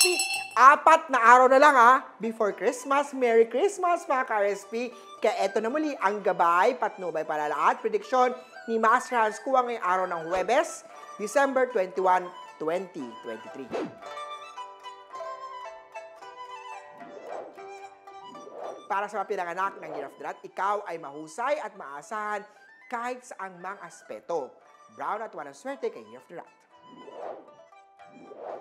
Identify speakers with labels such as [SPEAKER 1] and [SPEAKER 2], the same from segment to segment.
[SPEAKER 1] ka-RSP. 4 na araw na lang before Christmas. Merry Christmas mga ka-RSP. Kaya eto na muli ang gabay, patnubay, palalaat, prediksyon ni Master Hans Kuwa ngayong araw ng Huwebes, December 21, 2023. Para sa mga pinanganak ng Year of the Rat, ikaw ay mahusay at maasahan kahit sa ang aspeto. Brown at 1 ang swerte kay Year of the Rat.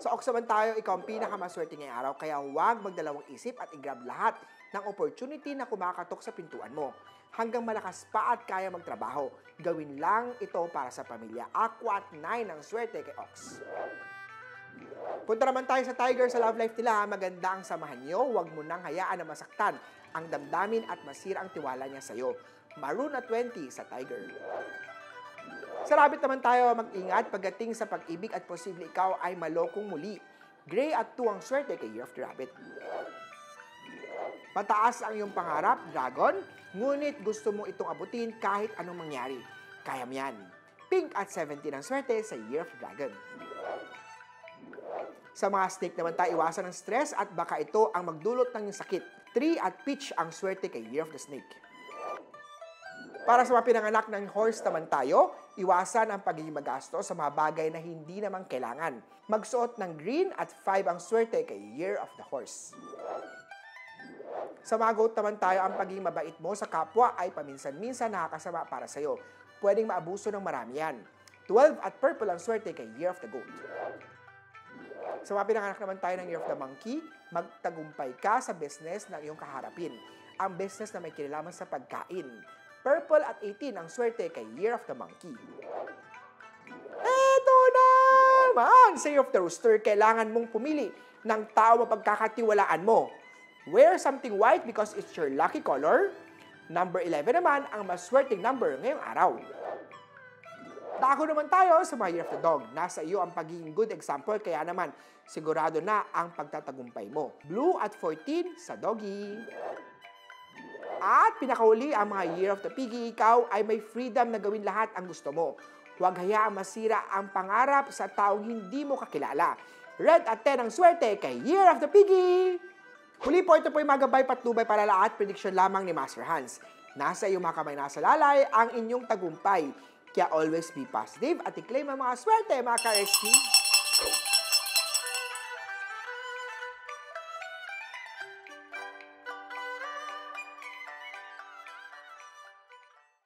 [SPEAKER 1] Sa Oksaban tayo, ikaw ang pinakamaswerte ngayong araw, kaya huwag magdalawang isip at i-grab lahat ng opportunity na kumakatok sa pintuan mo. Hanggang malakas pa at kaya magtrabaho, gawin lang ito para sa pamilya. Aqua at 9 ang swerte kay Ox. Punta naman tayo sa Tiger sa love life nila. Maganda ang samahan nyo, huwag mo nang hayaan na masaktan ang damdamin at masira ang tiwala niya sa'yo. Maroon at 20 sa Tiger. Sa Rabbit naman tayo, mag-ingat pagdating sa pag-ibig at posible ikaw ay malokong muli. Gray at 2 ang swerte kay Year of the Rabbit. Mataas ang iyong pangarap, Dragon, ngunit gusto mo itong abutin kahit anong mangyari. Kaya mo yan. Pink at 17 ang swerte sa Year of the Dragon. Sa mga snake naman tayo, iwasan ng stress at baka ito ang magdulot ng sakit. 3 at Peach ang swerte kay Year of the Snake. Para sa mga pinanganak ng horse naman tayo, iwasan ang pagiging magastos sa mga bagay na hindi naman kailangan. Magsuot ng green at 5 ang swerte kay Year of the Horse. Sa mga goat naman tayo, ang pagiging mabait mo sa kapwa ay paminsan-minsan nakakasama para sa'yo. Pwedeng maabuso ng marami yan. 12 at purple ang swerte kay Year of the Goat. Sa mga pinanganak naman tayo ng Year of the Monkey, magtagumpay ka sa business na iyong kaharapin. Ang business na may kinalaman sa pagkain. Purple at 18 ang swerte kay Year of the Monkey. Eto naman! Sa Year of the Rooster, kailangan mong pumili ng tao mapagkakatiwalaan mo. Wear something white because it's your lucky color. Number 11 naman ang maswerteng number ngayong araw. Dako naman tayo sa mga Year of the Dog. Nasa iyo ang pagiging good example, kaya naman sigurado na ang pagtatagumpay mo. Blue at 14 sa Doggy. At pinakauli ang mga Year of the Piggy, ikaw ay may freedom na gawin lahat ang gusto mo. Huwag hayaang masira ang pangarap sa taong hindi mo kakilala. Red at 10 ang swerte kay Year of the Piggy! Huli po, ito po yung magabay, patnubay, palalaat, prediction lamang ni Master Hans. Nasa iyong mga kamay, nasa lalay ang inyong tagumpay. Kaya always be positive at i-claim ang mga swerte, mga ka-RSP.